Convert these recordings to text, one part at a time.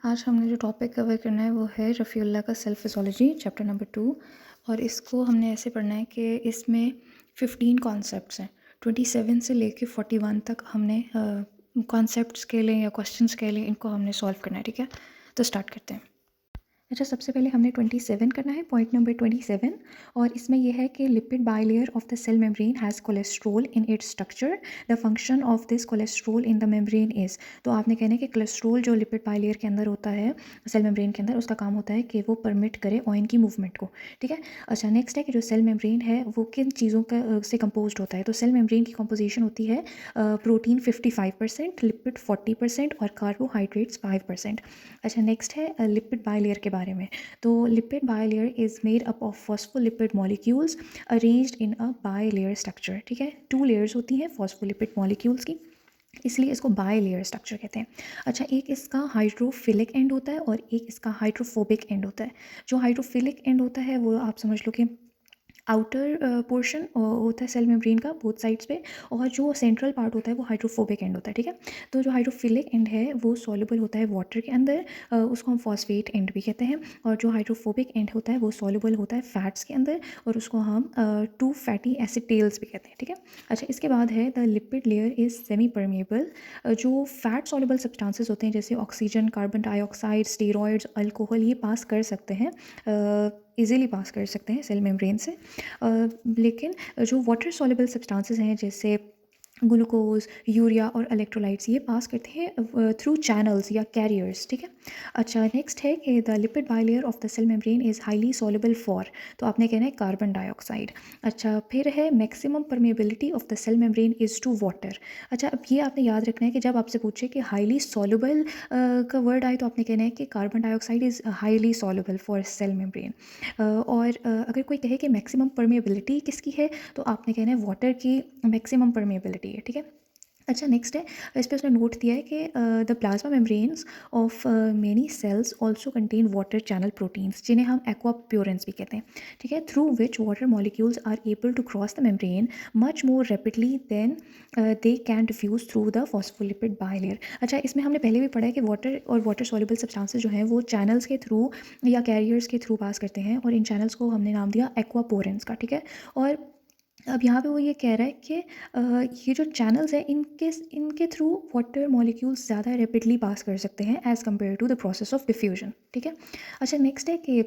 आज हमने जो टॉपिक कवर करना है वो है रफ़ीउल्लाह का सेल्फ फिज़ोलॉजी चैप्टर नंबर 2। और इसको हमने ऐसे पढ़ना है कि इसमें 15 कॉन्सेप्ट्स हैं। 27 से लेके 41 तक हमने कॉन्सेप्ट्स के लिए या क्वेश्चंस के लिए इनको हमने सॉल्व करना है। ठीक है, तो स्टार्ट करते हैं। अच्छा, सबसे पहले हमने 27 करना है, पॉइंट नंबर 27। और इसमें यह है कि lipid bilayer of the cell membrane has cholesterol in its structure. The function of this cholesterol in the membrane is. तो आपने कहना है कि कोलेस्ट्रोल जो लिपिड बाइलेयर के अंदर होता है सेल मेम्ब्रेन के अंदर, उसका काम होता है कि वो परमिट करे ऑयन की मूवमेंट को। ठीक है। अच्छा, नेक्स्ट है कि जो सेल मेम्ब्रेन है वो किन चीज़ों का से कंपोज होता है। तो सेल मेम्ब्रेन की कंपोजिशन होती है प्रोटीन 55%, लिपिड 40% और कार्बोहाइड्रेट्स 5%। अच्छा, नेक्स्ट है लिपिड बाइलेयर के बारे में। तो lipid bilayer is made up of phospholipid molecules arranged in a bilayer structure. ठीक है, 2 लेयर्स होती हैं फॉस्फोलिपिड मॉलिक्यूल्स की, इसलिए इसको बाइलेयर स्ट्रक्चर कहते हैं। अच्छा, एक इसका हाइड्रोफिलिक एंड होता है और एक इसका हाइड्रोफोबिक एंड होता है। जो हाइड्रोफिलिक एंड होता है वो आप समझ लो कि आउटर पोर्शन होता है सेल मेम्ब्रेन का बोथ साइड्स पे, और जो सेंट्रल पार्ट होता है वो हाइड्रोफोबिक एंड होता है। ठीक है, तो जो हाइड्रोफिलिक एंड है वो सॉल्युबल होता है वाटर के अंदर, उसको हम फॉस्फेट एंड भी कहते हैं। और जो हाइड्रोफोबिक एंड होता है वो सॉल्युबल होता है फैट्स के अंदर, और उसको हम 2 फैटी एसिड टेल्स भी कहते हैं। ठीक है। अच्छा, इसके बाद है the lipid layer is semi permeable. जो फैट सॉल्युबल सब्सटेंसेस होते हैं जैसे oxygen, carbon dioxide, steroids, alcohol, ये पास कर सकते हैं, इजीली पास कर सकते हैं सेल मेम्ब्रेन से। लेकिन जो वाटर सॉल्युबल सब्सटेंसेस हैं जैसे ग्लूकोज, यूरिया और इलेक्ट्रोलाइट्स, ये पास करते हैं थ्रू चैनल्स या कैरियर्स। ठीक है। अच्छा, नेक्स्ट है कि the lipid bilayer of the cell membrane is highly soluble for. तो आपने कहना है कार्बन डाइऑक्साइड। अच्छा, फिर है maximum permeability of the cell membrane is to water. अच्छा, अब ये आपने याद रखना है कि जब आपसे पूछे कि हाईली सॉल्युबल का वर्ड आए तो आपने कहना है कि carbon dioxide is highly soluble for sale membrane. और अगर कोई कहे कि मैक्सिमम परमेबिलिटी किसकी है तो आपने कहना है वाटर की मैक्सिमम परमेबिलिटी है। ठीक है। अच्छा, नेक्स्ट है, इस पर उसने नोट दिया है कि the plasma membranes of many cells also contain water channel proteins, जिन्हें हम एक्वाप्योरेंस भी कहते हैं। ठीक है, through which water molecules are able to cross the membrane much more rapidly than they can diffuse through the phospholipid bilayer. अच्छा, इसमें हमने पहले भी पढ़ा है कि वाटर और वाटर सॉल्युबल सब्सटेंसेस जो हैं वो चैनल्स के थ्रू या कैरियर्स के थ्रू पास करते हैं, और इन चैनल्स को हमने नाम दिया एक्वापोरेंस का। ठीक है। और अब यहाँ पे वो ये कह रहा है कि ये जो चैनल्स हैं इनके इनके थ्रू वाटर मॉलिक्यूल्स ज़्यादा रैपिडली पास कर सकते हैं as compare to the process of diffusion. ठीक है। अच्छा, नेक्स्ट है कि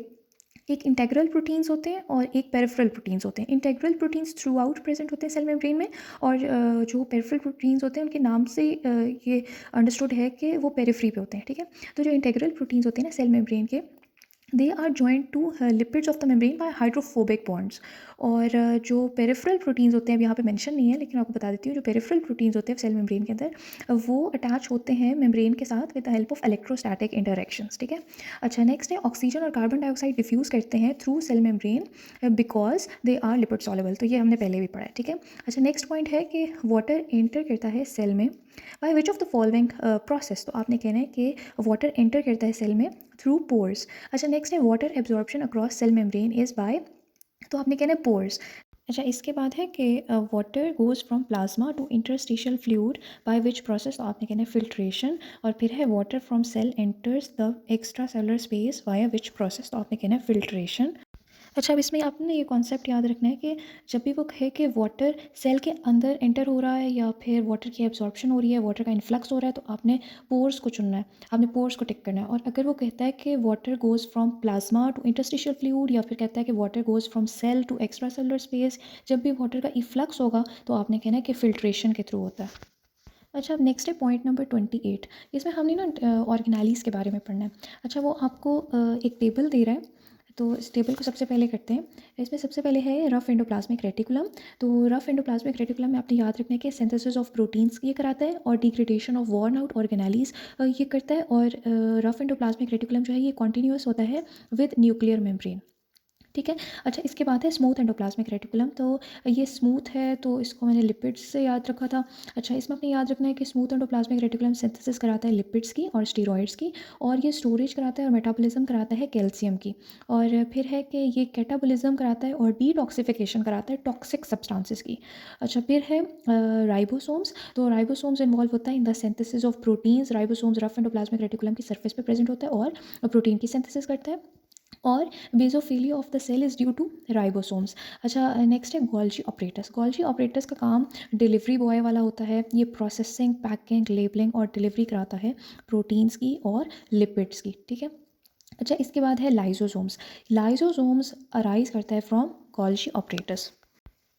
एक इंटेग्रल प्रोटीन्स होते हैं और एक पेरिफेरल प्रोटीन्स होते हैं। Integral proteins through out present होते हैं सेल मेम्ब्रेन में, और जो पेरिफेरल प्रोटीन्स होते हैं उनके नाम से ये अंडरस्टूड है कि वो पेरिफ्री पे होते हैं। ठीक है। तो जो इंटेग्रल प्रोटीन्स होते हैं ना सेल मेम्ब्रेन के, they are joint to lipids of the membrane by hydrophobic bonds. और जो पेरिफेरल प्रोटीन्स होते हैं, अब यहाँ पे मेंशन नहीं है लेकिन आपको बता देती हूँ, जो पेरिफेरल प्रोटीन्स होते हैं सेल मेम्ब्रेन के अंदर, वो अटैच होते हैं मेम्ब्रेन के साथ with the help of electrostatic interactions. ठीक है। अच्छा, नेक्स्ट है ऑक्सीजन और कार्बन डाइऑक्साइड डिफ्यूज़ करते हैं through cell membrane because they are lipid soluble. तो ये हमने पहले भी पढ़ा है। ठीक है। अच्छा, नेक्स्ट पॉइंट है कि वाटर एंटर करता है सेल में by which of the following process. तो आपने कहना है कि वाटर एंटर करता है सेल में थ्रू पोर्स। अच्छा, नेक्स्ट है water absorption across cell membrane is by. तो आपने कहना है पोर्स। अच्छा, इसके बाद है कि water goes from plasma to interstitial fluid by which process. तो आपने कहना है फिल्ट्रेशन। और फिर है water from cell enters the extra cellular space via which process. तो आपने कहना है फिल्ट्रेशन। अच्छा, अब इसमें आपने ये कॉन्सेप्ट याद रखना है कि जब भी वो कहे कि वाटर सेल के अंदर एंटर हो रहा है या फिर वाटर की एब्जॉर्प्शन हो रही है, वाटर का इन्फ्लक्स हो रहा है, तो आपने पोर्स को चुनना है, आपने पोर्स को टिक करना है। और अगर वो कहता है कि water goes from plasma to interstitial fluid, या फिर कहता है कि water goes from cell to extra cellular space, जब भी वाटर का इफ्लक्स होगा तो आपने कहना है कि फिल्ट्रेशन के थ्रू होता है। अच्छा, अब नेक्स्ट है पॉइंट नंबर 28। इसमें हमने ना ऑर्गेनाइज के बारे में पढ़ना है। अच्छा, वो आपको एक टेबल दे रहा है, तो इस टेबल को सबसे पहले करते हैं। इसमें सबसे पहले है रफ एंडोप्लाज्मिक रेटिकुलम। तो रफ एंडोप्लाज्मिक रेटिकुलम में आपने याद रखना है कि सिंथेसिस ऑफ प्रोटीन्स ये कराता है और degradation of worn out organise ये करता है। और रफ एंडोप्लाज्मिक रेटिकुलम जो है ये कॉन्टीन्यूस होता है विद न्यूक्लियर मेम्ब्रेन। ठीक है। अच्छा, इसके बाद है स्मूथ एंडोप्लाज्मिक रेटिकुलम। तो ये स्मूथ है तो इसको मैंने लिपिड्स से याद रखा था। अच्छा, इसमें अपने याद रखना है कि स्मूथ एंडोप्लाज्मिक रेटिकुलम सिंथेसिस कराता है लिपिड्स की और स्टीरॉइड्स की, और ये स्टोरेज कराता है और मेटाबॉलिज्म कराता है कैल्शियम की। और फिर है कि ये कैटाबॉलिज्म कराता है और डिटॉक्सिफिकेशन कराता है टॉक्सिक सब्सटेंसेस की। अच्छा, फिर है राइबोसोम्स। तो राइबोसोम्स इन्वॉल्व होता है in the synthesis of proteins. Ribosomes rough endoplasmic reticulum की सरफेस पे प्रेजेंट होता है और प्रोटीन की सिंथेसिस करता है। और basophilia of the cell is due to ribosomes. अच्छा, नेक्स्ट है गोल्जी ऑपरेटस। गोल्जी ऑपरेटस का काम डिलीवरी बॉय वाला होता है। ये प्रोसेसिंग, पैकिंग, लेबलिंग और डिलीवरी कराता है प्रोटीन्स की और लिपिड्स की। ठीक है। अच्छा, इसके बाद है लाइजोसोम्स। लाइजोसोम्स अराइज करता है फ्रॉम गोल्जी ऑपरेटस।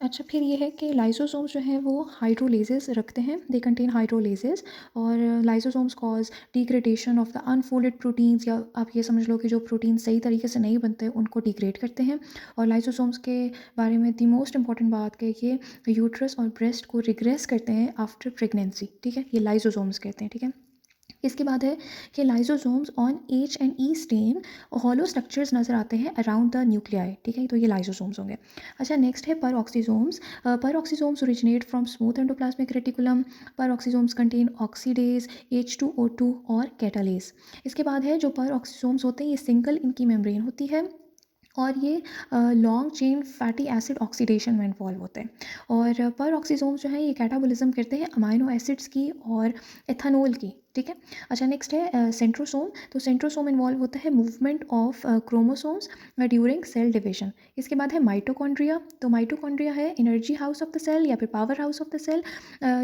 अच्छा, फिर ये है कि लाइसोसोम्स जो हैं वो हाइड्रोलेजेस रखते हैं, दे कंटेन हाइड्रोलेजेस। और lysosomes cause degradation of the unfolded proteins, या आप ये समझ लो कि जो प्रोटीन सही तरीके से नहीं बनते उनको डिग्रेड करते हैं। और लाइसोसोम्स के बारे में द मोस्ट इंपॉर्टेंट बात कि ये यूट्रस और ब्रेस्ट को रिग्रेस करते हैं आफ्टर प्रेगनेंसी। ठीक है, ये लाइसोसोम्स कहते हैं। ठीक है। इसके बाद है कि lysosomes on H and E stain hollow structures नज़र आते हैं अराउंड द न्यूक्लियाई। ठीक है, तो ये लाइसोसोम्स होंगे। अच्छा, नेक्स्ट है peroxisomes. Peroxisomes originate from smooth endoplasmic reticulum. Peroxisomes contain oxidase, H2O2 और कैटालेज। इसके बाद है जो पर ऑक्सीसोम्स होते हैं ये सिंगल इनकी मेम्ब्रेन होती है और ये long chain fatty acid oxidation में इन्वॉल्व होते हैं। और पर ऑक्सीसोम्स जो है ये कैटाबॉलिज्म करते हैं अमाइनो एसिड्स की और एथेनॉल की। ठीक है। अच्छा, नेक्स्ट है सेंट्रोसोम। तो सेंट्रोसोम इन्वॉल्व होता है movement of chromosomes during cell division. इसके बाद है माइटोकॉन्ड्रिया। तो माइटोकॉन्ड्रिया है energy house of the cell या फिर power house of the cell.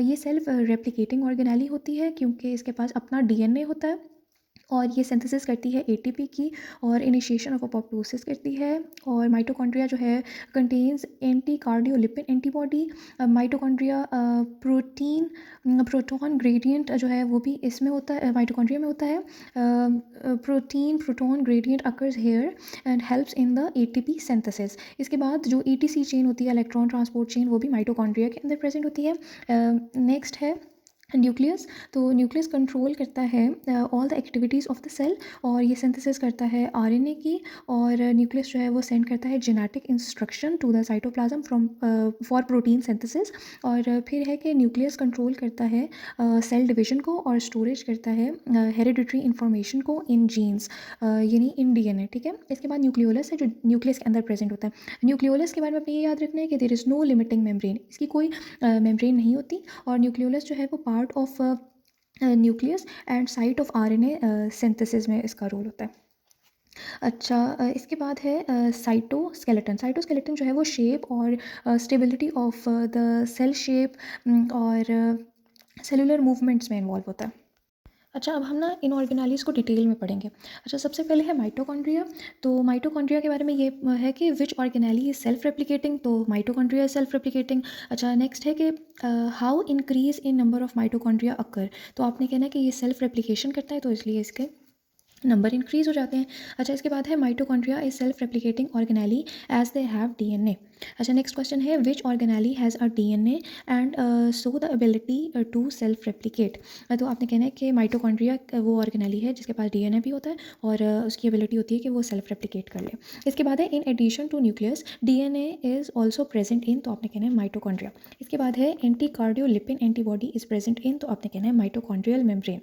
ये सेल्फ रेप्लिकेटिंग ऑर्गेनेली होती है क्योंकि इसके पास अपना डीएनए होता है और ये सिंथेसिस करती है एटीपी की और इनिशिएशन ऑफ अपोप्टोसिस करती है। और माइटोकॉन्ड्रिया जो है contains anti cardiolipid antibody. Mitochondria proton gradient जो है वो भी इसमें होता है, माइटोकॉन्ड्रिया में होता है। Protein proton gradient occurs here and helps in the ATP synthesis. इसके बाद जो ईटीसी चेन होती है, इलेक्ट्रॉन ट्रांसपोर्ट चेन, वो भी माइटोकॉन्ड्रिया के अंदर प्रेजेंट होती है। नेक्स्ट है न्यूक्लियस। तो न्यूक्लियस कंट्रोल करता है all the activities of the cell और ये सिंथेसिस करता है आरएनए की। और न्यूक्लियस जो है वो सेंड करता है genetic instruction to the cytoplasm from for protein synthesis. और फिर है कि न्यूक्लियस कंट्रोल करता है सेल डिवीजन को और स्टोरेज करता है हेरिडिटरी इंफॉर्मेशन को इन जीन्स, यानी इन डीएनए। ठीक है। इसके बाद न्यूक्लियोलस है जो न्यूक्लियस के अंदर प्रेजेंट होता है। न्यूक्लियोलस के बारे में अपने ये याद रखना है कि there is no limiting membrane, इसकी कोई मेम्ब्रेन नहीं होती। और न्यूक्लियोलस जो है वो part of nucleus and site of RNA synthesis में इसका रोल होता है। अच्छा, इसके बाद है साइटोस्केलेटन। साइटोस्केलेटन जो है वो शेप और stability of the cell shape और सेलुलर मूवमेंट्स में इन्वॉल्व होता है। अच्छा, अब हम ना इन ऑर्गेनेलीज़ को डिटेल में पढ़ेंगे। अच्छा, सबसे पहले है माइटोकॉन्ड्रिया। तो माइटोकॉन्ड्रिया के बारे में ये है कि which organelle is self replicating. तो माइटोकॉन्ड्रिया इज सेल्फ रेप्लिकेटिंग। अच्छा, नेक्स्ट है कि how increase in number of mitochondria occur. तो आपने कहना है कि ये सेल्फ रेप्लिकेशन करता है तो इसलिए इसके नंबर इंक्रीज हो जाते हैं। अच्छा, इसके बाद है mitochondria is self replicating organelle as they have DNA. अच्छा, नेक्स्ट क्वेश्चन है which organelle has a DNA and so the ability to self replicate. तो आपने कहना है कि माइटोकॉन्ड्रिया वो ऑर्गेनेली है जिसके पास डीएनए भी होता है और उसकी एबिलिटी होती है कि वो सेल्फ रेप्लिकेट कर ले। इसके बाद है in addition to nucleus DNA is also present in. तो आपने कहना है माइटोकॉन्ड्रिया। इसके बाद है anti cardiolipin antibody is present in. तो आपने कहना है माइटोकॉन्ड्रियल मेम्ब्रेन।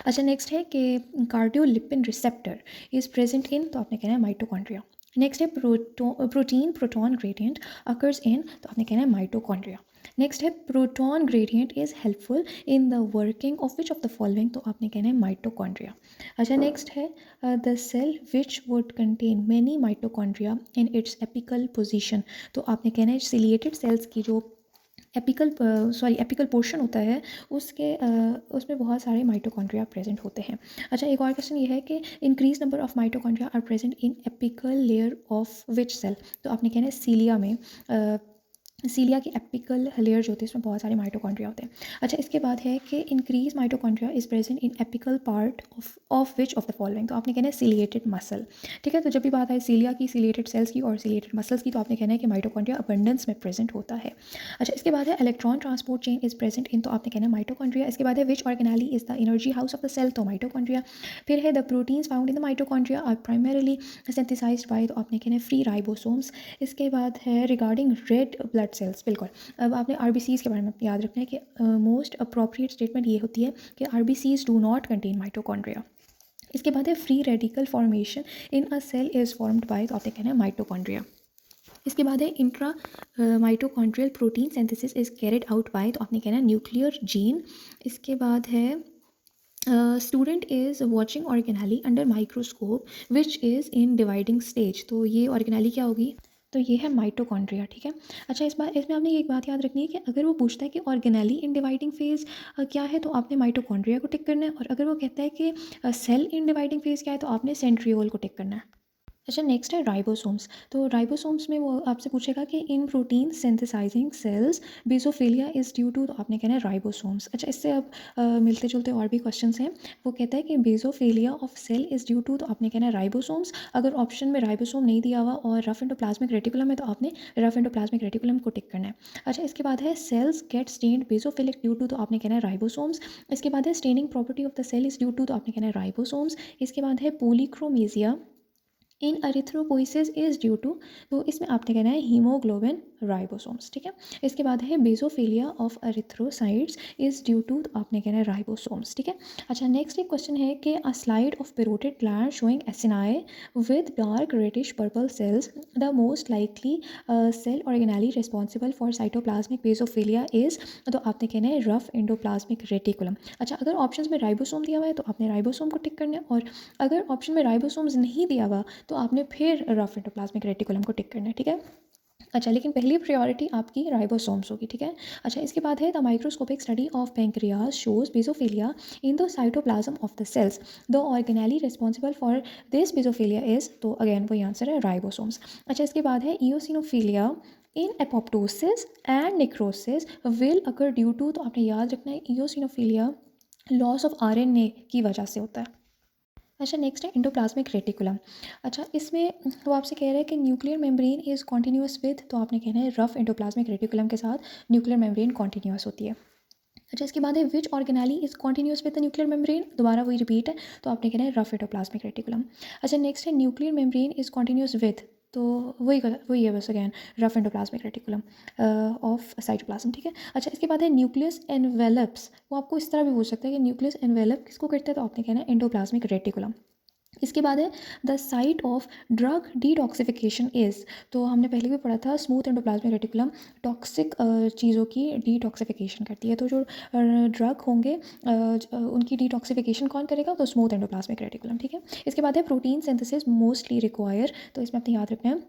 अच्छा, नेक्स्ट है कि cardiolipin receptor is present in. तो आपने कहना है माइटोकॉन्ड्रिया। नेक्स्ट है protein proton gradient occurs in. तो आपने कहना है माइटोकॉन्ड्रिया। नेक्स्ट है proton gradient is helpful in the working of which of the following. तो आपने कहना है माइटोकॉन्ड्रिया। अच्छा, नेक्स्ट है the cell which would contain many mitochondria in its apical position. तो आपने कहना है सिलिएटेड सेल्स की जो एपिकल पोर्शन होता है उसमें बहुत सारे माइटोकॉन्ड्रिया प्रेजेंट होते हैं। अच्छा, एक और क्वेश्चन ये है कि increase number of mitochondria are present in apical layer of which cell. तो आपने कहना है सीलिया में सीलिया की एपिकल लेयर जो होती है उसमें बहुत सारे माइटोकॉन्ड्रिया होते हैं। अच्छा, इसके बाद है कि increase mitochondria is present in apical part of which of the following. तो आपने कहना है सिलिएटेड मसल। ठीक है, तो जब भी बात आए सीलिया की, सिलिएटेड सेल्स की और सिलिएटेड मसल्स की, तो आपने कहना है कि माइटोकॉन्ड्रिया अबंडेंस में प्रेजेंट होता है। अच्छा, इसके बाद है electron transport chain is present in, तो आपने कहना है माइटोकॉन्ड्रिया। इसके बाद है which organelle is the energy house of the cell, तो माइटोकॉन्ड्रिया। फिर है the proteins found in the mitochondria are primarily synthesized by, तो आपने कहना है फ्री राइबोसोम्स। इसके बाद है रिगार्डिंग रेड ब्लड सेल्स। बिल्कुल, अब आपने आरबीसीज़ के बारे में याद रखना है कि मोस्ट अप्रोप्रिएट स्टेटमेंट ये होती है कि RBCs do not contain mitochondria. इसके बाद है free radical formation in a cell is formed by, तो आपने कहना है माइटोकॉन्ड्रिया। इसके बाद है intra mitochondrial protein synthesis is carried out by, तो आपने कहना है न्यूक्लियर जीन। इसके बाद है student is watching organelle under microscope which is in dividing stage, तो ये ऑर्गेनाली क्या होगी, तो ये है माइटोकॉन्ड्रिया। ठीक है। अच्छा, इस बार इसमें आपने एक बात याद रखनी है कि अगर वो पूछता है कि ऑर्गेनाली इन डिवाइडिंग फेज क्या है, तो आपने माइटोकॉन्ड्रिया को टिक करना है, और अगर वो कहता है कि सेल इन डिवाइडिंग फेज क्या है, तो आपने सेंट्रियोल को टिक करना है। अच्छा, नेक्स्ट है राइबोसोम्स। तो राइबोसोम्स में वो आपसे पूछेगा कि in protein synthesising cells basophilia is due to, तो आपने कहना है राइबोसोम्स। अच्छा, इससे अब मिलते जुलते और भी क्वेश्चंस हैं। वो कहता है कि basophilia of cell is due to, तो आपने कहना है राइबोसोम्स। अगर ऑप्शन में राइबोसोम नहीं दिया हुआ और रफ एंडोप्लाज्मिक रेटिकुलम है, तो आपने रफ एंडोप्लाज्मिक रेटिकुलम को टिक करना है। अच्छा, इसके बाद है cells get stained basophilic due to, तो आपने कहना है राइबोसोम्स। इसके बाद है staining property of the cell is due to, तो आपने कहना है राइबोसोम्स। इसके बाद है polychromasia in erythropoiesis is due to, तो इसमें आपने कहना है हीमोग्लोबिन राइबोसोम्स। ठीक है। इसके बाद है basophilia of erythrocytes is due to, तो आपने कहना है राइबोसोम्स। ठीक है। अच्छा, नेक्स्ट एक क्वेश्चन है कि a slide of parotid gland showing acini with dark reddish purple cells, the most likely cell organelle responsible for cytoplasmic basophilia is, तो आपने कहना है रफ एंडोप्लाज्मिक रेटिकुलम। अच्छा, अगर ऑप्शन में राइबोसोम दिया हुआ है, तो आपने राइबोसोम को टिक करना है, और अगर ऑप्शन में राइबोसोम्स नहीं दिया हुआ, तो आपने फिर रफ एंडोप्लाज्मिक रेटिकुलम को टिक करना है। ठीक है। अच्छा, लेकिन पहली प्रायोरिटी आपकी राइबोसोम्स होगी। ठीक है। अच्छा, इसके बाद है the microscopic study of pancreas shows basophilia in the cytoplasm of the cells, the organelle responsible for this basophilia is, तो अगेन वही आंसर है राइबोसोम्स। अच्छा, इसके बाद है eosinophilia in apoptosis and necrosis will occur due to, तो आपने याद रखना है ईओसिनोफिलिया लॉस ऑफ आरएनए की वजह से होता है। अच्छा, नेक्स्ट है एंडोप्लाज्मिक रेटिकुलम। अच्छा, इसमें वो आपसे कह रहा है कि nuclear membrane is continuous with, तो आपने कहना है रफ एंडोप्लाज्मिक रेटिकुलम के साथ न्यूक्लियर मेम्ब्रेन कॉन्टिन्यूस होती है। अच्छा, इसके बाद है which organelle is continuous with the nuclear membrane, दोबारा वही रिपीट है, तो आपने कहना है रफ एंडोप्लाज्मिक रेटिकुलम। अच्छा, नेक्स्ट है nuclear membrane is continuous with, तो वही है बस again rough endoplasmic reticulum of cytoplasm. ठीक है। अच्छा, इसके बाद है न्यूक्लियस एनवेलप्स, वो आपको इस तरह भी पूछ सकता है कि न्यूक्लियस एनवेलप किसको करता है, तो आपने कहना है एंडोप्लाज्मिक रेटिकुलम। इसके बाद है the site of drug detoxification is, तो हमने पहले भी पढ़ा था स्मूथ एंडोप्लाज्मिक रेटिकुलम टॉक्सिक चीज़ों की डिटॉक्सिफिकेशन करती है, तो जो ड्रग होंगे उनकी डिटॉक्सिफिकेशन कौन करेगा, तो स्मूथ एंडोप्लाज्मिक रेटिकुलम। ठीक है। इसके बाद है प्रोटीन सिंथेसिस मोस्टली रिक्वायर, तो इसमें अपने याद रखना है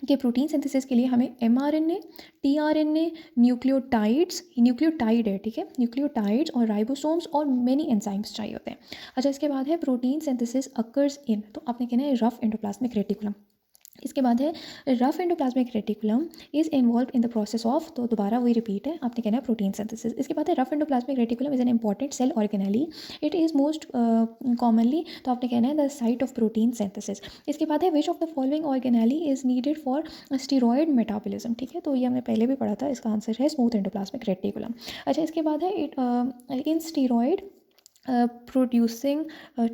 कि प्रोटीन सिंथेसिस के लिए हमें mRNA, tRNA, न्यूक्लियोटाइड है, ठीक है, न्यूक्लियोटाइड्स और राइबोसोम्स और मेनी एंजाइम्स चाहिए होते हैं। अच्छा, इसके बाद है प्रोटीन सिंथेसिस अकर्स इन, तो आपने कहना है रफ एंडोप्लाज्मिक रेटिकुलम। इसके बाद है rough endoplasmic reticulum is involve in the process of, तो दोबारा वही रिपीट है, आपने कहना है प्रोटीन सिंथेसिस। इसके बाद है rough endoplasmic reticulum is an important cell organelle, it is most commonly, तो आपने कहना है the site of protein synthesis. इसके बाद है which of the following organelle is needed for steroid metabolism. ठीक है, तो ये हमने पहले भी पढ़ा था, इसका आंसर है स्मूथ एंडोप्लाज्मिक रेटिकुलम। अच्छा, इसके बाद है it in steroid producing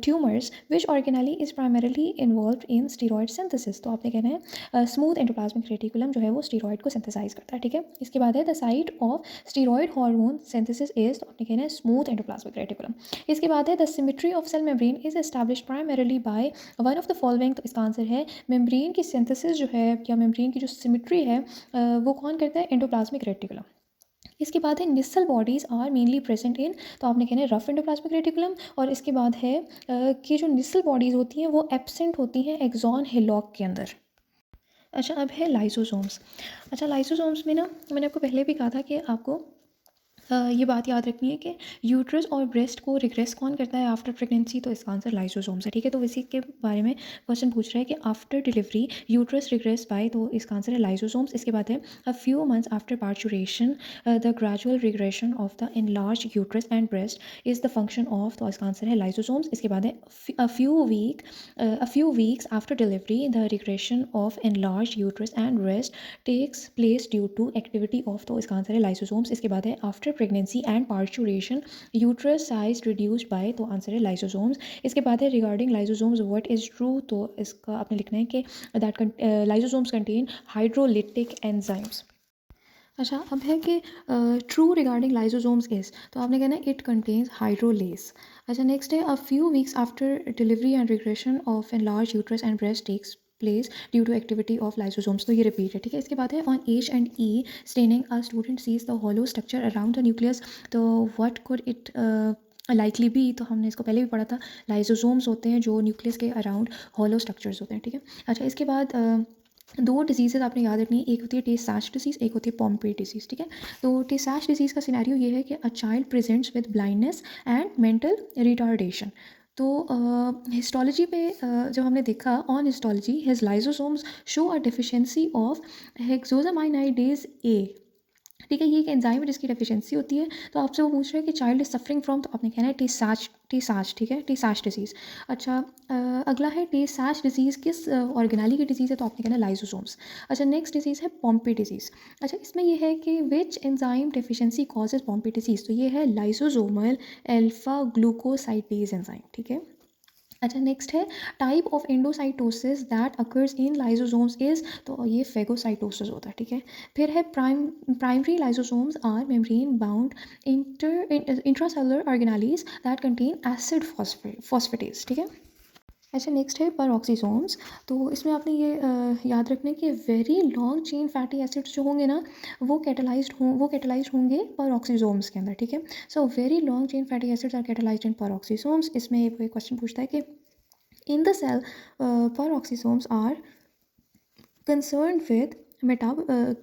tumors which organelle is primarily involved in steroid synthesis, तो आपने कहना है स्मूथ एंडोप्लाज्मिक रेटिकुलम जो है वो स्टीरॉयड को सिंथेसाइज करता है। ठीक है। इसके बाद है the site of steroid hormone synthesis is, तो आपने कहना है स्मूथ एंडोप्लाज्मिक रेटिकुलम। इसके बाद है the symmetry of cell membrane is established primarily by one of the following, तो इसका आंसर है मेम्ब्रेन की सिंथेसिस जो है या मेम्ब्रेन की जो सिमेट्री है वो कौन करता है, एंडोप्लाज्मिक रेटिकुलम। इसके बाद है Nissl bodies are mainly present in, तो आपने कहना है रफ एंडोप्लाज्मिक रेटिकुलम। और इसके बाद है कि जो निसल बॉडीज़ होती हैं वो एब्सेंट होती हैं एक्सॉन हिलॉक के अंदर। अच्छा, अब है लाइसोसोम्स। अच्छा, लाइसोसोम्स में ना मैंने आपको पहले भी कहा था कि आपको ये बात याद रखनी है कि यूट्रस और ब्रेस्ट को रिग्रेस कौन करता है आफ्टर प्रेगनेंसी, तो इसका आंसर लाइसोसोम्स है। ठीक है, तो इसी के बारे में क्वेश्चन पूछ रहा है कि after delivery uterus regress by, तो इसका आंसर है लाइसोसोम्स। इसके बाद है a few months after parturition the gradual regression of the enlarge uterus and breast is the function of, तो इसका आंसर है लाइसोसोम्स। इसके बाद है a few weeks after delivery the regression of enlarge uterus and breast takes place due to activity of, तो इसका answer है lysosomes. इसके बाद है after pregnancy and parturition uterus size reduced by, तो आंसर है लाइसोसोम्स। इसके बाद है regarding lysosomes what is true, तो इसका आपने लिखना है कि that lysosomes contain hydrolytic enzymes. अच्छा, अब है कि ट्रू रिगार्डिंग लाइसोसोम्स इज, तो आपने कहना है इट कंटेन्स हाइड्रोलेस। अच्छा, नेक्स्ट है a few weeks after delivery and regression of an large uterus and breast takes place due to activity of lysosomes, तो ये रिपीट है। ठीक है, इसके बाद है on H and E staining a student sees the hollow structure around the nucleus, तो what could it likely be, तो हमने इसको पहले भी पढ़ा था, लाइसोसोम्स होते हैं जो न्यूक्लियस के अराउंड हॉलो स्ट्रक्चर्स होते हैं। ठीक है, अच्छा, इसके बाद दो डिजीज़ आपने याद रखनी है, एक होती है टे साश डिजीज़, एक होती है पॉम्पे डिजीज़। ठीक है, तो टे साश डिजीज़ का सिनेरियो ये है कि a child presents with blindness and mental retardation. तो हिस्टोलॉजी पे जब हमने देखा on histology his lysosomes show a deficiency of hexosaminidase A. ठीक है, ये एक एंजाइम है जिसकी डेफिशिएंसी होती है, तो आपसे वो पूछ रहा है कि चाइल्ड इज सफरिंग फ्रॉम, तो आपने कहना है टी साच। ठीक है, टी साच डिजीज़। अच्छा, अगला है टी साच डिजीज़ किस ऑर्गेनाली की डिजीज़ है, तो आपने कहना है लाइसोसोम्स। अच्छा, नेक्स्ट डिजीज़ है पॉम्पे डिजीज़। अच्छा, इसमें ये है कि which enzyme deficiency causes पॉम्पे disease, तो ये है लाइसोसोमल एल्फा ग्लूकोसाइडेज एंजाइम। ठीक है, अच्छा, नेक्स्ट है type of endocytosis that occurs in lysosomes is, तो ये फेगोसाइटोसिस होता है। ठीक है, फिर है primary lysosomes are membrane bound intracellular organelles that contain acid phosphatase. ठीक है, अच्छा, नेक्स्ट है परऑक्सीसोम्स। तो इसमें आपने ये याद रखना है कि very long chain fatty acids जो होंगे ना, वो कैटलाइज्ड होंगे परऑक्सीसोम्स के अंदर। ठीक है, so very long chain fatty acids are catalyzed in peroxisomes. इसमें एक क्वेश्चन पूछता है कि in the cell peroxisomes are concerned with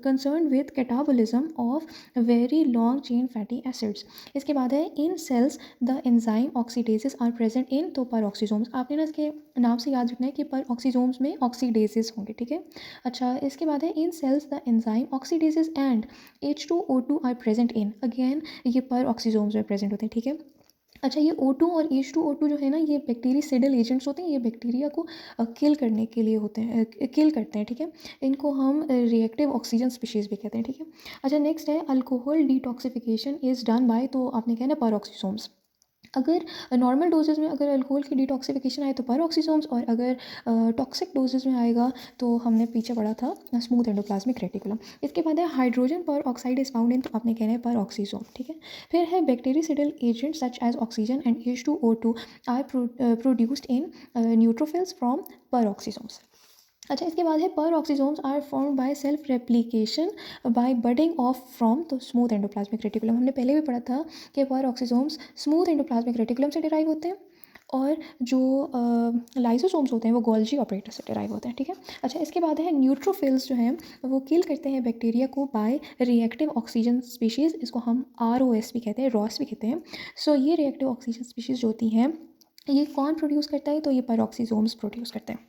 concerned with catabolism of very long chain fatty acids। इसके बाद है in cells the enzyme oxidases are present in, तो peroxisomes आपने ना इसके नाम से याद रखना है कि peroxisomes में oxidases होंगे। ठीक है, अच्छा, इसके बाद है in cells the enzyme oxidases and H2O2 are present in, again ये peroxisomes में present होते हैं। ठीक है, अच्छा, ये O2 और H2O2 जो है ना, ये बैक्टीरियाइडल एजेंट्स होते हैं, ये बैक्टीरिया को किल करने के लिए होते हैं, किल करते हैं। ठीक है, इनको हम रिएक्टिव ऑक्सीजन स्पीशीज़ भी कहते हैं। ठीक है, अच्छा, नेक्स्ट है alcohol detoxification is done by, तो आपने कहना है परऑक्सीसोम्स। अगर नॉर्मल डोजेज़ में अगर अल्कोहल की डिटॉक्सिफिकेशन आए तो परऑक्सीसोम्स, और अगर टॉक्सिक डोजेज़ में आएगा तो हमने पीछे पढ़ा था स्मूथ एंडोप्लाज्मिक रेटिकुलम। इसके बाद है हाइड्रोजन पर ऑक्साइड इज फाउंड इन, तो आपने कहना है परऑक्सीसोम। ठीक है, फिर है bactericidal agent such as oxygen and H2O2 are produced in neutrophils from peroxisomes. अच्छा, इसके बाद है peroxisomes are form by self replication by budding of from, तो स्मूथ एंडोप्लाज्मिक रेटिकुलम। हमने पहले भी पढ़ा था कि peroxisomes smooth endoplasmic reticulum से डिराइव होते हैं, और जो लाइसोसोम्स होते हैं वो गोल्जी ऑपरेटर से डिराइव होते हैं। ठीक है, अच्छा, इसके बाद है न्यूट्रोफिल्स जो हैं वो किल करते हैं बैक्टीरिया को बाय रिएक्टिव ऑक्सीजन स्पीशीज़, इसको हम ROS भी कहते हैं, रॉस भी कहते हैं। सो ये रिएक्टिव ऑक्सीजन स्पीशीज़ जो होती हैं, ये कौन प्रोड्यूस करता है, तो ये परऑक्सीसोम्स प्रोड्यूस करते हैं।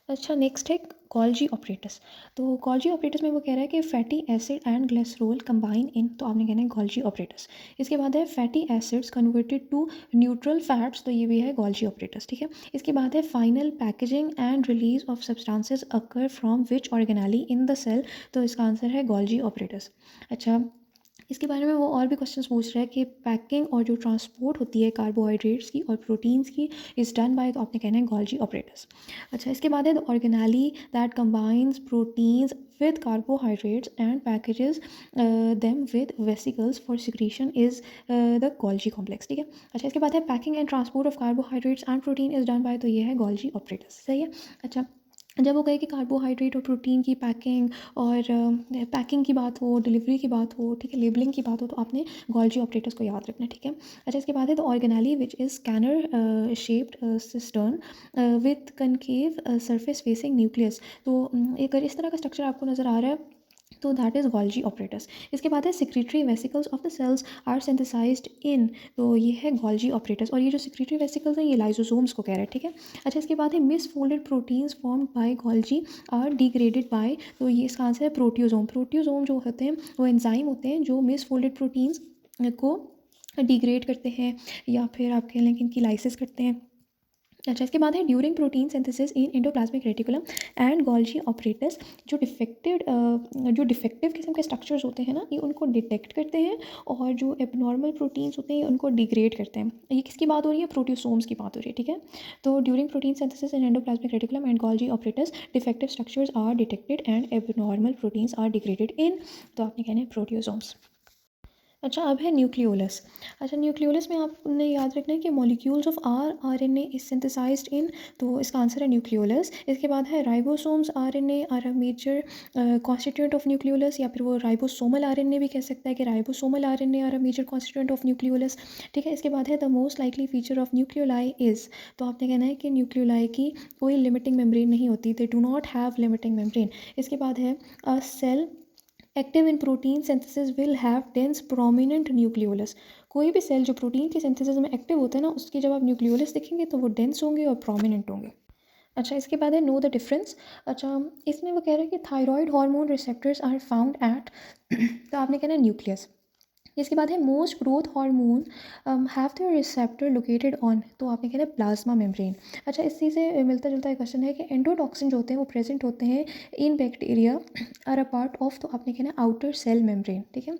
अच्छा, नेक्स्ट है गोल्जी ऑपरेटस। तो गोल्जी ऑपरेटस में वो कह रहा है कि fatty acid and glycerol combine in, तो आपने कहना है गोल्जी ऑपरेटस। इसके बाद है fatty acids converted to neutral fats, तो ये भी है गोल्जी ऑपरेटस। ठीक है, इसके बाद है final packaging and release of substances occur from which organelle in the cell, तो इसका आंसर है गोल्जी ऑपरेटस। अच्छा, इसके बारे में वो और भी क्वेश्चंस पूछ रहा है कि पैकिंग और जो ट्रांसपोर्ट होती है कार्बोहाइड्रेट्स की और प्रोटीन्स की इज़ डन बाय, तो आपने कहना है गोल्जी ऑपरेटस। अच्छा, इसके बाद है the organelle that combines proteins with carbohydrates and packages them with vesicles for secretion is the Golgi complex। ठीक है, अच्छा, इसके बाद है packing and transport of carbohydrates and protein is done by, तो ये है गोल्जी ऑपरेटस। सही है, अच्छा, जब वो कहे कि कार्बोहाइड्रेट और प्रोटीन की पैकिंग और पैकिंग की बात हो, डिलीवरी की बात हो, ठीक है, लेबलिंग की बात हो, तो आपने गोल्जी ऑपरेटर्स को याद रखना है। ठीक है, अच्छा, इसके बाद है the organelle which is scanner shaped cistern with concave surface facing nucleus. तो अगर इस तरह का स्ट्रक्चर आपको नज़र आ रहा है तो दैट इज़ गोल्जी ऑपरेटस। इसके बाद है secretory vesicles of the cells are synthesized in, तो ये है गोल्जी ऑपरेटस। और ये जो सिक्रीटरी वेसिकल्स हैं ये लाइसोसोम्स को कह रहा है, ठीक है। अच्छा, इसके बाद है misfolded proteins formed by Golgi are degraded by, तो ये इसका आंसर है प्रोटियोजोम। प्रोटियोजोम जो होते हैं वो एंजाइम होते हैं जो मिसफोल्डेड प्रोटीन्स को डिग्रेड करते हैं या फिर आप कह लें कि इनकी लाइसिस करते हैं। अच्छा, इसके बाद है during protein synthesis in endoplasmic reticulum and Golgi apparatus, जो डिफेक्टिव किस्म के स्ट्रक्चर्स होते हैं ना, ये उनको डिटेक्ट करते हैं और जो एबनॉर्मल प्रोटीन्स होते हैं ये उनको डिग्रेड करते हैं। ये किसकी बात हो रही है? प्रोटियोसोम्स की बात हो रही है, ठीक है। तो during protein synthesis in endoplasmic reticulum and Golgi apparatus defective structures are detected and abnormal proteins are degraded in, तो आपने कहना है प्रोटियोसोम्स। अच्छा, अब है न्यूक्लियोलस। अच्छा, न्यूक्लियोलस में आपने याद रखना है कि molecules of RNA is synthesized in, तो इसका आंसर है न्यूक्लियोलस। इसके बाद है ribosomes RNA are a major constituent of nucleolus, या फिर वो राइबोसोमल आरएनए भी कह सकता है कि ribosomal RNA are a major constituent of nucleolus, ठीक है। इसके बाद है the most likely feature of nucleoli is, तो आपने कहना है कि न्यूक्लियोलाई की कोई लिमिटिंग मेम्ब्रेन नहीं होती, they do not have limiting membrane. इसके बाद है a cell active in protein synthesis will have dense prominent nucleolus, कोई भी सेल जो प्रोटीन के सिंथेसिस में एक्टिव होता है ना, उसकी जब आप न्यूक्लियोलस देखेंगे तो वो डेंस होंगे और प्रोमिनेंट होंगे। अच्छा, इसके बाद है नो द डिफरेंस। अच्छा, इसमें वो कह रहे हैं कि thyroid hormone receptors are found at तो आपने कहना है न्यूक्लियस। इसके बाद है most growth hormone have the receptor located on, तो आपने कहना है प्लाज्मा मेम्ब्रेन। अच्छा, इसी से मिलता जुलता एक क्वेश्चन है कि एंडोटॉक्सिन जो होते हैं वो प्रेजेंट होते हैं in bacteria are a part of, तो आपने कहना है आउटर सेल मेम्ब्रेन, ठीक है।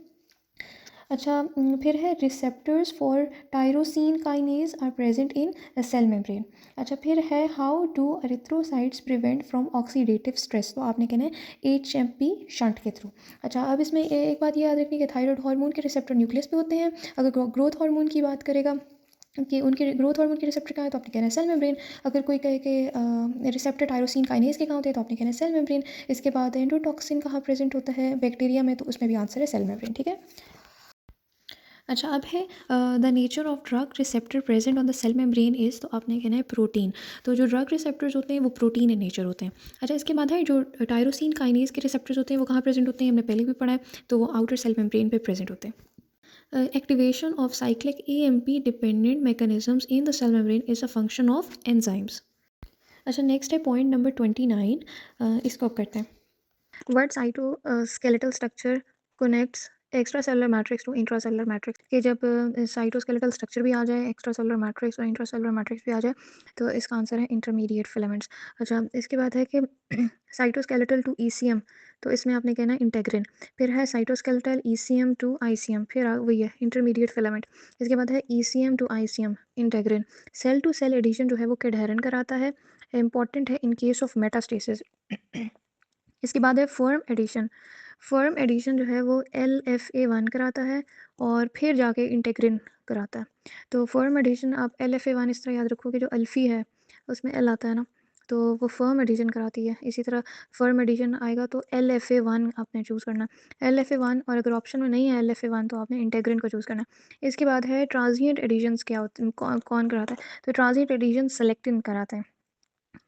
अच्छा, फिर है receptors for tyrosine kinase are present in cell membrane. अच्छा, फिर है how do erythrocytes prevent from oxidative stress, तो आपने कहना है HMP शंट के थ्रू। अच्छा, अब इसमें एक बात ये याद रखनी है कि थायराइड हार्मोन के रिसेप्टर न्यूक्लियस पे होते हैं। अगर ग्रोथ हार्मोन की बात करेगा कि उनके ग्रोथ हार्मोन के रिसेप्टर कहाँ है, तो आपने कहना है सेल मेम्ब्रेन। अगर कोई कहे कि रिसेप्टर टायरोसिन काइनेज के कहाँ होते हैं, तो आपने कहना है सेल मेम्ब्रेन। इसके बाद एंडोटॉक्सिन कहाँ प्रेजेंट होता है बैक्टीरिया में, तो उसमें भी आंसर है सेल मेम्ब्रेन, ठीक है। अच्छा, अब है the nature of drug receptor present on the cell membrane is, तो आपने कहना है प्रोटीन। तो जो ड्रग रिसेप्टर्स होते हैं वो प्रोटीन इन नेचर होते हैं। अच्छा, इसके बाद है जो टायरोसिन काइनेज के रिसेप्टर्स होते हैं वो कहाँ प्रेजेंट होते हैं, हमने पहले भी पढ़ा है, तो वो आउटर सेल मेम्ब्रेन पे प्रेजेंट होते हैं। Activation of cyclic AMP dependent mechanisms in the cell membrane is a function of enzymes. अच्छा, नेक्स्ट है पॉइंट नंबर 29, इसको अब करते हैं। What cytoskeletal structure connects extracellular matrix to intracellular matrix, कि जब साइटोस्केलेटल स्ट्रक्चर भी आ जाए, एक्स्ट्रासेलुलर मैट्रिक्स और इंट्रासेलुलर मैट्रिक्स भी आ जाए, तो इसका आंसर है इंटरमीडिएट फिलामेंट्स। अच्छा, इसके बाद है कि साइटोस्केलेटल टू ECM, तो इसमें आपने कहना है इंटेग्रिन। फिर है साइटोस्केलेटल ECM टू ICM, फिर वही है इंटरमीडिएट फिलामेंट। इसके बाद है ECM to ICM integrin. Cell to cell adhesion जो है वो कैडहेरन कराता है, इंपॉर्टेंट है इन केस ऑफ मेटास्टेसिस। इसके बाद है फर्म एडिशन। फर्म एडिशन जो है वो LFA1 कराता है और फिर जाके इंटेग्रिन कराता है। तो फर्म एडिशन आप LFA1 इस तरह याद रखो कि जो अल्फ़ी है उसमें L आता है ना, तो वो फर्म एडिशन कराती है। इसी तरह फर्म एडिशन आएगा तो LFA1 आपने चूज़ करना है, LFA1। और अगर ऑप्शन में नहीं है LFA1 तो आपने इंटेग्रिन को चूज़ करना है। इसके बाद है ट्रांजिएंट एडिशंस क्या होते हैं, कौन कराता है, तो ट्रांजिएंट एडिशन सेलेक्टिन कराते हैं।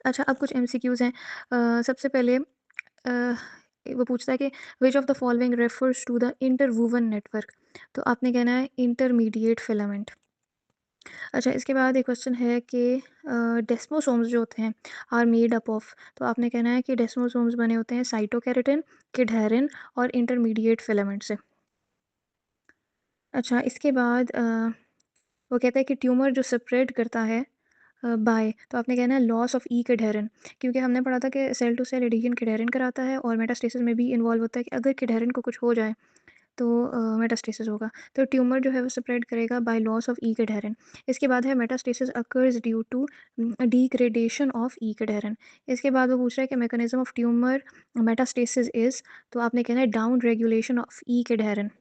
अच्छा, अब कुछ MCQs हैं। सबसे पहले अ, वो पूछता है कि which of the following refers to the interwoven network, तो आपने कहना है इंटरमीडिएट फिलामेंट। अच्छा, इसके बाद एक क्वेश्चन है कि डेस्मोसोम्स जो होते हैं आर मेड अप ऑफ, तो आपने कहना है कि डेस्मोसोम्स बने होते हैं साइटोकेराटिन, किडहेरिन और इंटरमीडिएट फिलामेंट से। अच्छा, इसके बाद वो कहता है कि ट्यूमर जो स्प्रेड करता है बाय, तो आपने कहना है लॉस ऑफ किडहेरिन, क्योंकि हमने पढ़ा था कि सेल टू सेल एडिशन किडहेरिन कराता है और मेटास्टेसिस में भी इन्वॉल्व होता है कि अगर किडहेरिन को कुछ हो जाए तो मेटास्टेसिस होगा। तो ट्यूमर जो है वो स्प्रेड करेगा बाय लॉस ऑफ किडहेरिन। इसके बाद है metastasis occurs due to degradation of cadherin. इसके बाद वो पूछ रहा है कि mechanism of tumour metastasis is, तो आपने कहना है down regulation of cadherin.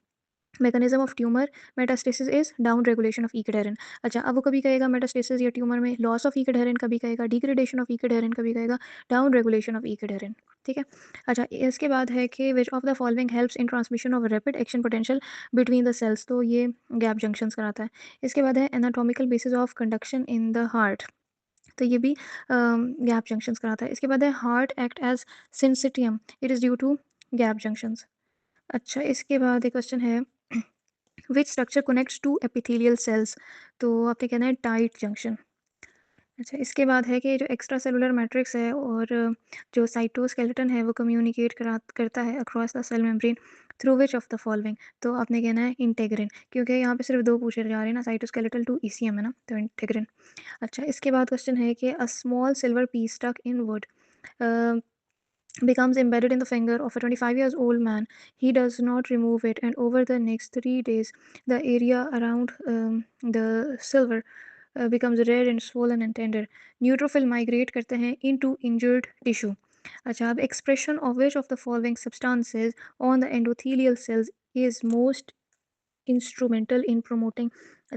Mechanism of tumour metastasis is down regulation of cadherin. अच्छा, अब वो कभी कहेगा मेटास्टेसिस या ट्यूमर में लॉस ऑफ किडहेरिन, कभी कहेगा डिग्रेडेशन ऑफ किडहेरिन, कभी कहेगा डाउन रेगुलेशन ऑफ किडहेरिन, ठीक है। अच्छा, इसके बाद है कि which of the following helps in transmission of rapid action potential between the cells, तो ये गैप जंक्शंस कराता है। इसके बाद है anatomical basis of conduction in the heart, तो ये भी गैप जंक्शंस कराता है। इसके बाद है heart act as syncytium, it is due to gap junctions. अच्छा, इसके बाद एक क्वेश्चन है which structure connects to epithelial cells? तो आपने कहना है टाइट जंक्शन। अच्छा, इसके बाद है कि जो एक्स्ट्रा सेलुलर मैट्रिक्स है और जो साइटोस्केलेटन है वो कम्युनिकेट करता है across the cell membrane through which of the following? तो आपने कहना है इंटेग्रिन, क्योंकि यहाँ पे सिर्फ 2 पूछे जा रहे हैं ना, साइटोस्केलेटल टू ईसीएम है ना, तो इंटेग्रिन। अच्छा, इसके बाद क्वेश्चन है कि a small silver piece stuck in wood becomes embedded in the finger of a 25 years old man. He does not remove it, and over the next 3 days, the area around the silver becomes red and swollen and tender. Neutrophil migrate करते हैं into injured tissue. अच्छा, अब expression of which of the following substances on the endothelial cells is most instrumental in promoting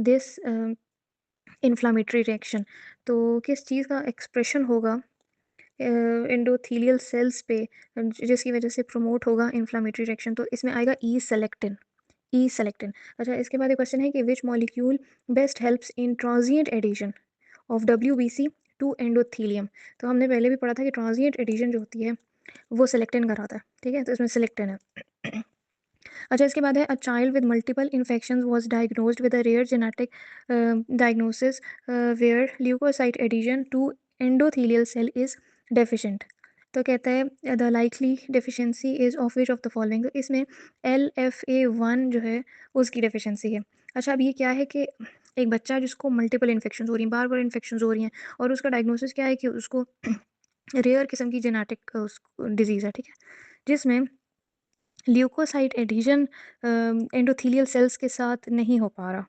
this inflammatory reaction? तो किस चीज़ का expression होगा endothelial cells पे जिसकी वजह से प्रमोट होगा इन्फ्लामेटरी रिएक्शन? तो इसमें आएगा ई सेलेक्टिन। ई सेलेक्टिन। अच्छा, इसके बाद एक क्वेश्चन है कि which molecule best helps in transient adhesion of WBC to endothelium? तो हमने पहले भी पढ़ा था कि ट्रांजिएंट एडिशन जो होती है वो सेलेक्टिन कराता है, ठीक है, तो इसमें सेलेक्टिन है। अच्छा, इसके बाद है a child with multiple infections was diagnosed with a rare genetic diagnosis where leukocyte adhesion to endothelial cell is deficient. तो कहता है the likely deficiency is of which of the following? तो इसमें LFA1 जो है उसकी डेफिशिएंसी है। अच्छा, अब ये क्या है कि एक बच्चा है जिसको मल्टीपल इन्फेक्शंस हो रही हैं, बार बार इन्फेक्शंस हो रही हैं, और उसका डायग्नोसिस क्या है कि उसको रेयर किस्म की जेनेटिक डिजीज़ है, ठीक है, जिसमें ल्यूकोसाइट एडिशन एंडोथेलियल सेल्स के साथ नहीं हो पा रहा,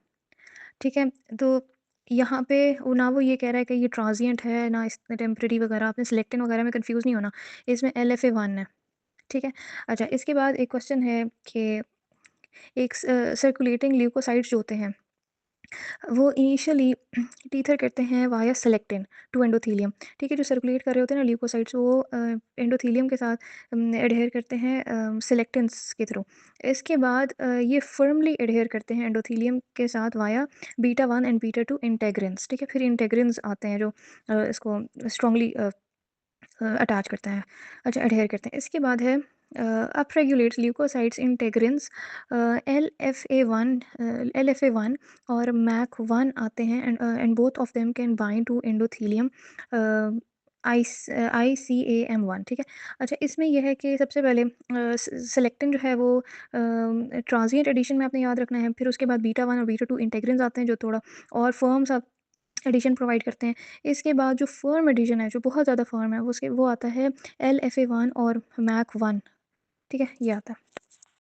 ठीक है? तो यहाँ पे वो ना वो ये कह रहा है कि ये ट्रांजिएंट है, ना इसमें टेम्परेरी वगैरह, आपने सिलेक्टिन वगैरह में कन्फ्यूज़ नहीं होना, इसमें LFA1 है, ठीक है? अच्छा, इसके बाद एक क्वेश्चन है कि एक सर्कुलेटिंग ल्यूकोसाइट्स जो होते हैं वो इनिशियली टीथर करते हैं वाया सेलेक्टिन टू एंडोथेलियम, ठीक है, जो सर्कुलेट कर रहे होते हैं ना ल्यूकोसाइट्स वो एंडोथेलियम के साथ एडहेयर करते हैं सेलेक्टिन्स के थ्रू। इसके बाद ये फर्मली एडहेयर करते हैं एंडोथेलियम के साथ वाया बीटा 1 एंड बीटा 2 इंटेग्रिन्स, ठीक है, फिर इंटेग्रिन्स आते हैं जो इसको स्ट्रांगली अटैच करते हैं, अच्छा एडहेयर करते हैं। इसके बाद है अपरेगुलेट्स ल्यूकोसाइट्स इंटेग्रिन्स LFA1 और MAC1 आते हैं and both of them can bind to endothelium ICAM1, ठीक है। अच्छा, इसमें यह है कि सबसे पहले सेलेक्टिन जो है वो ट्रांजिएंट एडिशन में आपने याद रखना है, फिर उसके बाद बीटा 1 और बीटा 2 इंटेग्रिन्स आते हैं जो थोड़ा और फर्म सा एडिशन प्रोवाइड करते हैं। इसके बाद जो फर्म एडिशन है, जो बहुत ज़्यादा फर्म है, वो आता है LFA1 और MAC1, ठीक है, ये आता है।